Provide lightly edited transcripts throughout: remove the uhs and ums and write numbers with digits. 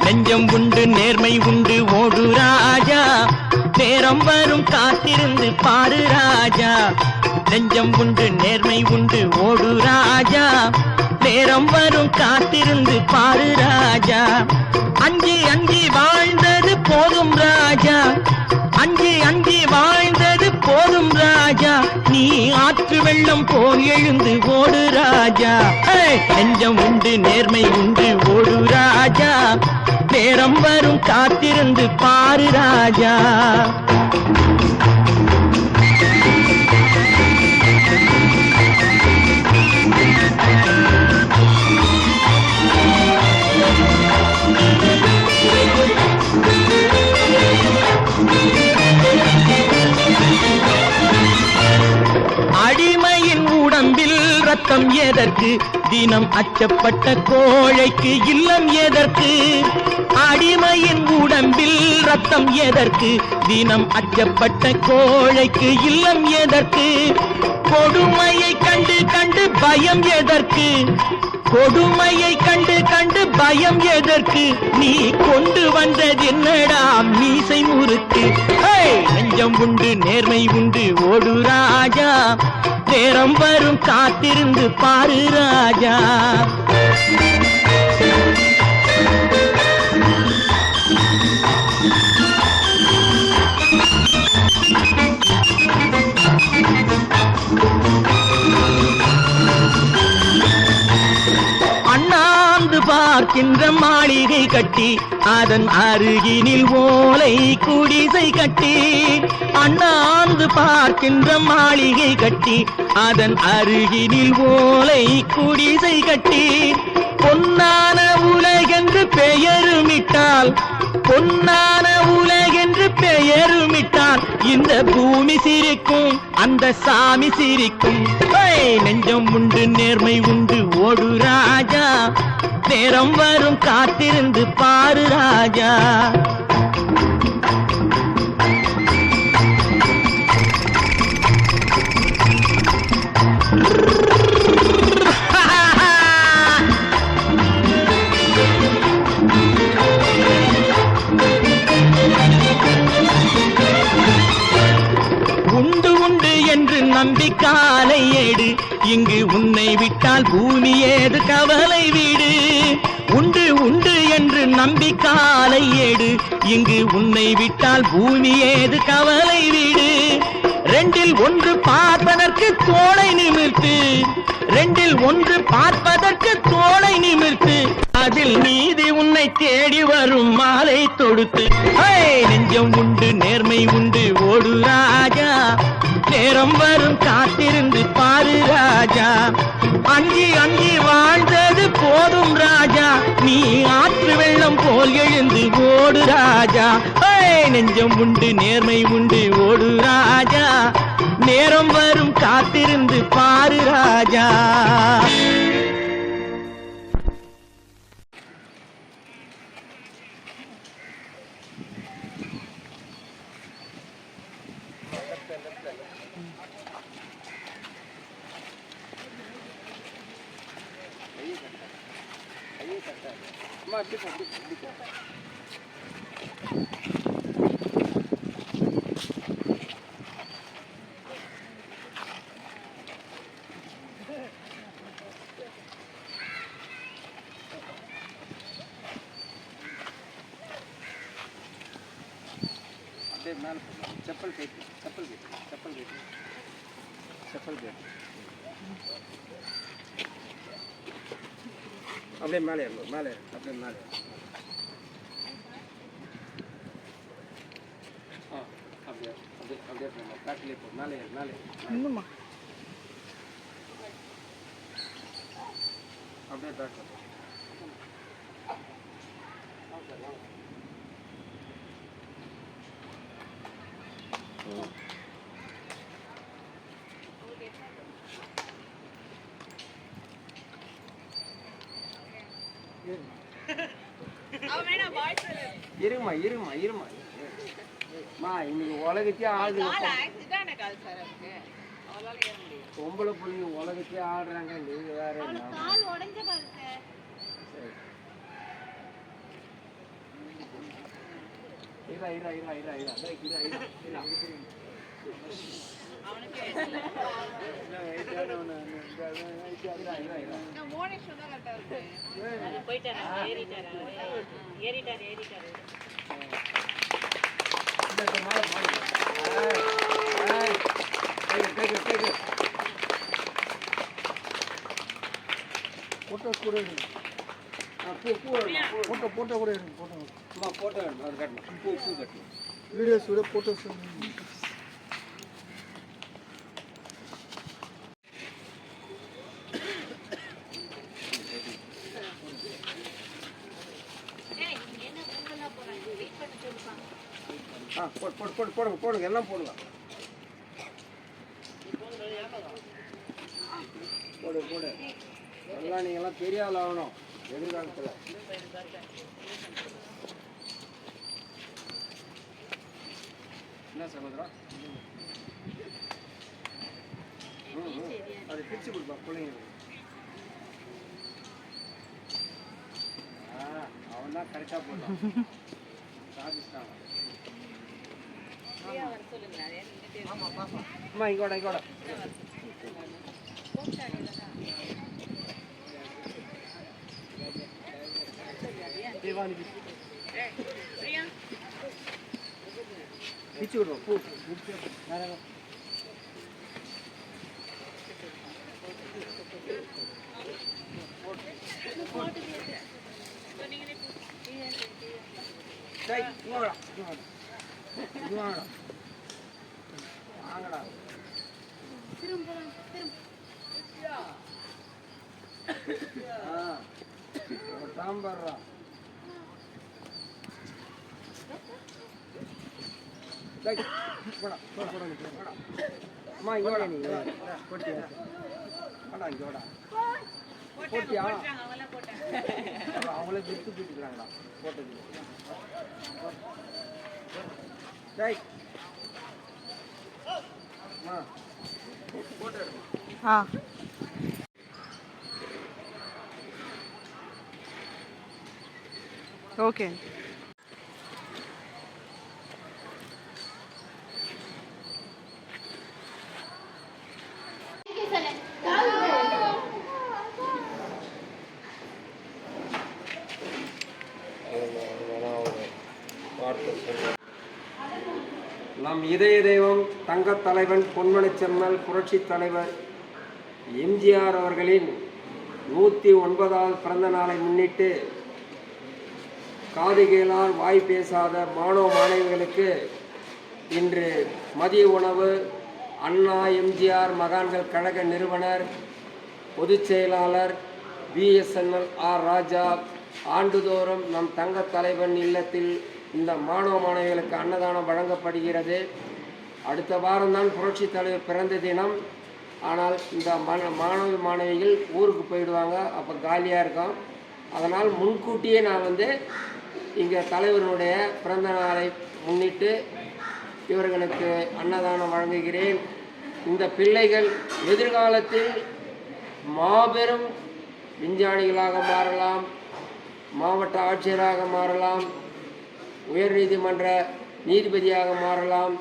நெஞ்சம் உண்டு நேர்மை உண்டு ஓடு ராஜா, நேரம் வரும் காத்திருந்து பாரு ராஜா. நெஞ்சம் உண்டு நேர்மை உண்டு ஓடு ராஜா, நேரம் வரும் காத்திருந்து பாரு ராஜா. அஞ்சி அஞ்சி வாழ்ந்தது போதும் ராஜா, அஞ்சி அஞ்சி வாழ்ந்தது போதும் ராஜா. நீ ஆற்று வெள்ளம் போல் எழுந்து ஓடு ராஜா. நெஞ்சம் உண்டு நேர்மை உண்டு ஓடு ராஜா, நேரம் வரும் காத்திருந்து பாரு ராஜா. அடிமையின் உடம்பில் ரத்தம் எதற்கு, தினம் அச்சப்பட்ட கோழைக்கு இல்லம் எதற்கு. அடிமையின் உடம்பில் ரத்தம் எதற்கு, தினம் அச்சப்பட்ட கோழைக்கு இல்லம் எதற்கு. கொடுமையை கண்டு கண்டு பயம் எதற்கு, கொடுமையை கண்டு கண்டு பயம் எதற்கு. நீ கொண்டு வந்தது என்னடா மீசை முறுக்கு. நெஞ்சம் உண்டு நேர்மை உண்டு ஓடு ராஜா, நேரம் வரும் காத்திருந்து பாரு ராஜா. அண்ணாந்து பார்க்கின்ற மாளிகை கட்டி, அதன் அருகினில் ஓலை குடிசை கட்டி. அண்ணாந்து பார்க்கின்ற மாளிகை கட்டி, அதன் அருகினில் ஓலை குடிசை கட்டி. பொன்னான உலகென்று பெயருமிட்டால், பொன்னான உலகென்று பெயருமிட்டால், இந்த பூமி சிரிக்கும் அந்த சாமி சிரிக்கும். நெஞ்சம் உண்டு நேர்மை உண்டு ஓடு ராஜா, நேரம் வரும் காத்திருந்து பாரு ராஜா. உண்டு உண்டு என்று நம்பி காலை ஏடு, இங்கு உன்னை விட்டால் பூமி ஏது கவலை வீடு. உண்டு உண்டு என்று நம்பி காலை ஏடு, இங்கு உன்னை விட்டால் பூமி ஏது கவலை வீடு. ரெண்டில் ஒன்று பார்ப்பதற்கு தோளை நிமிர்த்து, ரெண்டில் ஒன்று பார்ப்பதற்கு தோளை நிமிர்த்து. அதில் நீதி உன்னை தேடி வரும் மாலை தொடுத்து. நெஞ்சம் உண்டு நேர்மை உண்டு ஓடு ராஜா, நேரம் வரும் காத்திருந்து பாரு ராஜா. அஞ்சி அஞ்சி வாழ்ந்தது போதும் ராஜா, நீ ஆற்று வெள்ளம் போல் எழுந்து ஓடு ராஜா. நெஞ்சம் உண்டு நேர்மை உண்டு ஓடு ராஜா, நேரம் வரும் காத்திருந்து பாரு ராஜா. चप्पल फेंक चप्पल फेंक चप्पल फेंक चप्पल फेंक அப்படியே மேலே ஏறணும் மேலே அப்படியே மேலே அப்படியே அப்படியே அப்படியே போகணும் காட்டிலே போ மேலே ஏறு மேலே இன்னுமா அப்படியே பேக் இருமா இருமா இருமா மா இன்னைக்கு உலகத்தையே ஆடுது பொம்பளை பிள்ளைங்க உலகத்தையே ஆடுறாங்க நீங்க வேற இரா இரா இரா இரா இரா இரா இரா இரா போட்டோ கூட போட்டோ கூட போட்டோ அது கட்டணும் பூ கட்டணும் வீடியோஸ் கூட போட்டோஸ் போடுங்க எல்லாம் போடுங்க போடு எல்லாம் நீங்கள்லாம் பெரிய ஆள் ஆகணும் எதிர்காலத்தில். என்ன சகோதரா அது பிரிச்சு கொடுப்பா பிள்ளைங்களுக்கு. அவன் தான் கரெக்டாக போட்டான் சாதிச்சிட்டாங்க. அம்மா இங்கோட பிச்சு விடுவோம் பூ வாங்கடா சாம்பார்ரா அம்மா இங்கோட நீ போட்டியா வாடா இங்கோட போட்டியா அவங்களே விட்டு போட்டுக்கிறாங்களா போட்டது. போட்டோ எடுக்கணும். ஓகே. நம் இதய தெய்வம் தங்கத் தலைவன் பொன்மனச் செம்மல் புரட்சித் தலைவர் எம்ஜிஆர் அவர்களின் 109வது பிறந்த நாளை முன்னிட்டு காது கேளார் வாய் பேசாத மாணவ மாணவிகளுக்கு இன்று மதிய உணவு அண்ணா எம்ஜிஆர் மகான்கள் கழக நிறுவனர் பொதுச் செயலாளர் பிஎஸ்என்எல் ஆர் ராஜா ஆண்டுதோறும் நம் தங்கத் தலைவன் இல்லத்தில் இந்த மாணவ மாணவிகளுக்கு அன்னதானம் வழங்கப்படுகிறது. அடுத்த வாரம்தான் புரட்சி தலைவர் பிறந்த தினம். ஆனால் இந்த மாணவ மாணவிகள் ஊருக்கு போயிடுவாங்க, அப்போ காலியாக இருக்கும். அதனால் முன்கூட்டியே நான் இங்கே தலைவருடைய பிறந்த நாளை முன்னிட்டு இவர்களுக்கு அன்னதானம் வழங்குகிறேன். இந்த பிள்ளைகள் எதிர்காலத்தில் மாபெரும் விஞ்ஞானிகளாக மாறலாம், மாவட்ட ஆட்சியராக மாறலாம், உயர்நீதிமன்ற நீதிபதியாக மாறலாம்,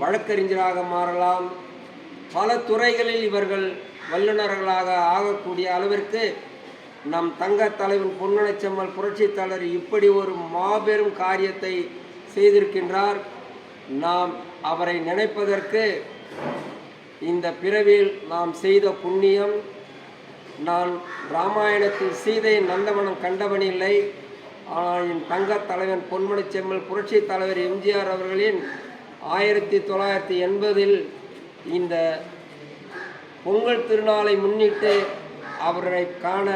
வழக்கறிஞராக மாறலாம். பல துறைகளில் இவர்கள் வல்லுநர்களாக ஆகக்கூடிய அளவிற்கு நம் தங்கத் தலைவன் பொன்மனச் செம்மல் புரட்சித் தலைவர் இப்படி ஒரு மாபெரும் காரியத்தை செய்திருக்கின்றார். நாம் அவரை நினைப்பதற்கு இந்த பிறவியில் நாம் செய்த புண்ணியம். நான் இராமாயணத்தில் சீதை நந்தவனம் கண்டவன் இல்லை. ஆனால் என் தங்கத் தலைவன் பொன்மனச் செம்மல் புரட்சித் தலைவர் எம்ஜிஆர் அவர்களின் 1980 இந்த பொங்கல் திருநாளை முன்னிட்டு அவரை காண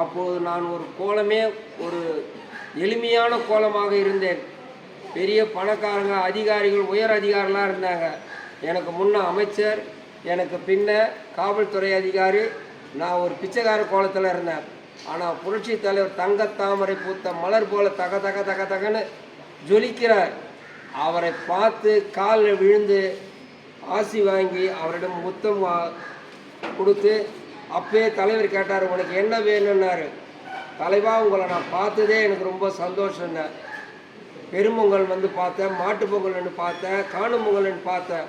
அப்போது நான் ஒரு கோலமே ஒரு எளிமையான கோலமாக இருந்தேன். பெரிய பணக்காரங்க அதிகாரிகள் உயர் அதிகாரிலாம் இருந்தாங்க. எனக்கு முன்ன அமைச்சர், எனக்கு பின்ன காவல்துறை அதிகாரி, நான் ஒரு பிச்சைக்கார கோலத்தில் இருந்தேன். ஆனால் புரட்சி தலைவர் தங்கத்தாமரை பூத்த மலர் போல தக தக தக தகன்னு ஜொலிக்கிறார். அவரை பார்த்து காலில் விழுந்து ஆசி வாங்கி அவரிடம் முத்தம் கொடுத்து அப்பயே தலைவர் கேட்டார், உனக்கு என்ன வேணும்னாரு. தலைவா, உங்களை நான் பார்த்ததே எனக்கு ரொம்ப சந்தோஷம்ங்க. பெரும்பொங்கல் வந்து பார்த்தேன், மாட்டுப்பொங்கல்னு பார்த்தேன், காணும் பொங்கல்னு பார்த்தேன்.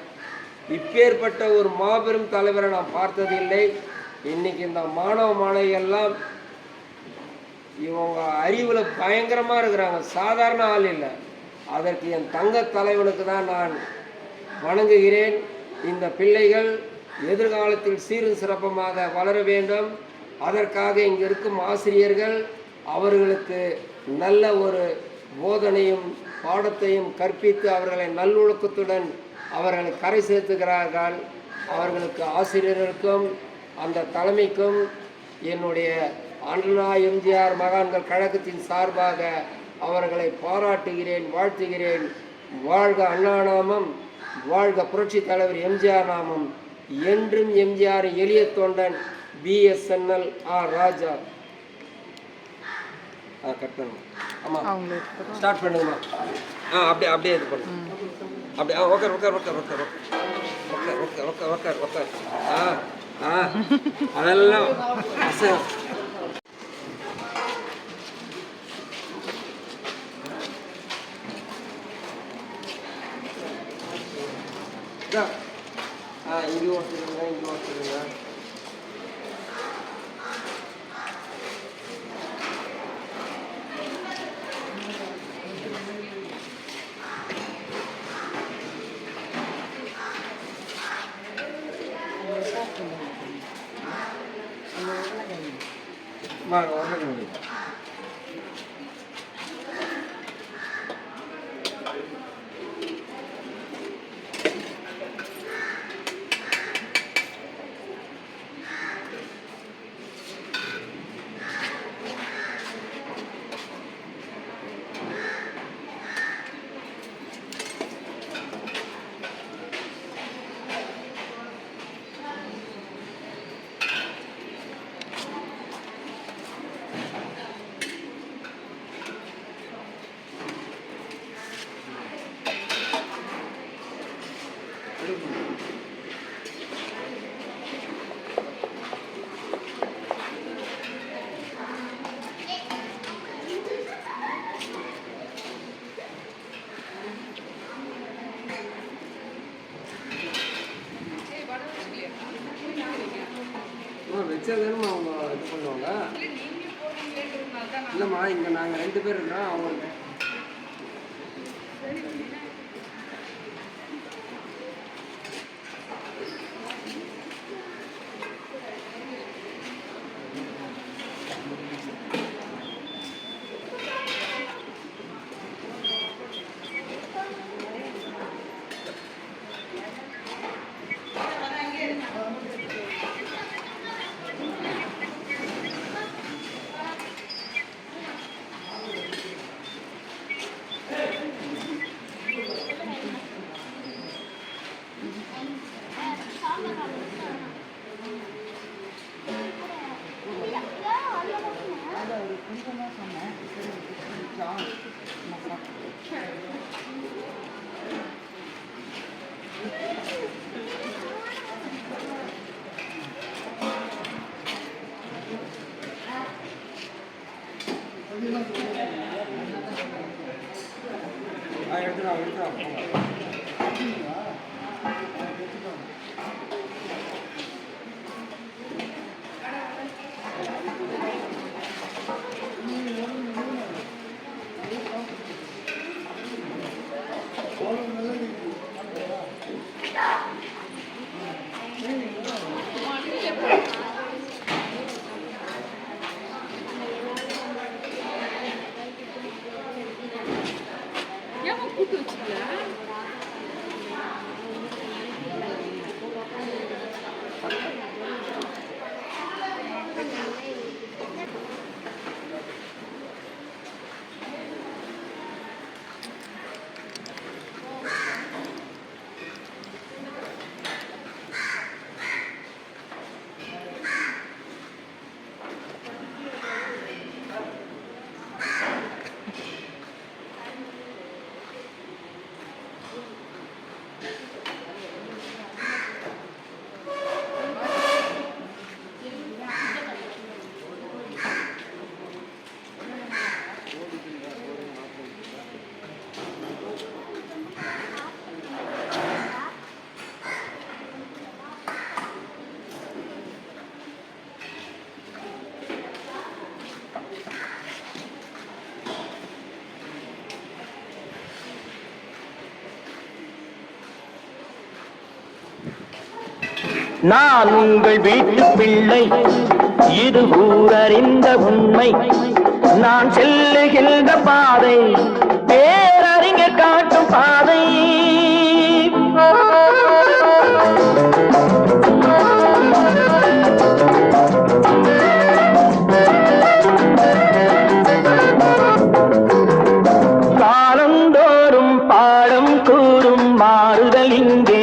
இப்பேற்பட்ட ஒரு மாபெரும் தலைவரை நான் பார்த்ததில்லை. இன்னைக்கு இந்த மாணவ மாணவிகள்லாம் இவங்க அறிவில் பயங்கரமாக இருக்கிறாங்க, சாதாரண ஆள் இல்லை. அதற்கு என் தங்க தலைவனுக்கு தான் நான் வணங்குகிறேன். இந்த பிள்ளைகள் எதிர்காலத்தில் சீரும் சிறப்பமாக வளர வேண்டும். அதற்காக இங்கே இருக்கும் ஆசிரியர்கள் அவர்களுக்கு நல்ல ஒரு போதனையும் பாடத்தையும் கற்பித்து அவர்களை நல்லொழுக்கத்துடன் அவர்களை கரை சேர்த்துகிறார்கள். அவர்களுக்கு ஆசிரியர்களுக்கும் அந்த தலைமைக்கும் என்னுடைய அண்ணா எம்ஜிஆர் மகான்கள் கழகத்தின் சார்பாக அவர்களை பாராட்டுகிறேன், வாழ்த்துகிறேன். வாழ்க அண்ணா நாமம், வாழ்க புரட்சி தலைவர் எம்ஜிஆர் நாமம். என்றும் எம்ஜிஆர் எளிய தொண்டன் BSNL ஆர் ராஜா. கட் பண்ணுங்க. ஆமாம், ஸ்டார்ட் பண்ணுங்கம்மா. அப்படியே அப்படியே இது பண்ணுங்க. அப்படியே உக்கார் உக்கார் உக்கார் உக்கார் உக்கார் உக்கார் உக்கார் உக்கார் உக்கார். அதெல்லாம் இங்கே ஒருத்தருங்க, இங்கே ஒருத்தருங்க. வச்சதுன்னு அவங்க இது பண்ணுவாங்க. இல்லைம்மா, இங்கே நாங்கள் 2 பேர் இருக்கிறோம். அவங்க ஏன் கூட்டு வச்சுக்கல? நான் உங்கள் வீட்டு பிள்ளை, இது ஊரறிந்த உண்மை. நான் செல்லுகின்ற பாதை பேரறிஞர் காட்டும் பாதை. காலந்தோறும் பாடம் கூறும் மாறுதல் இங்கே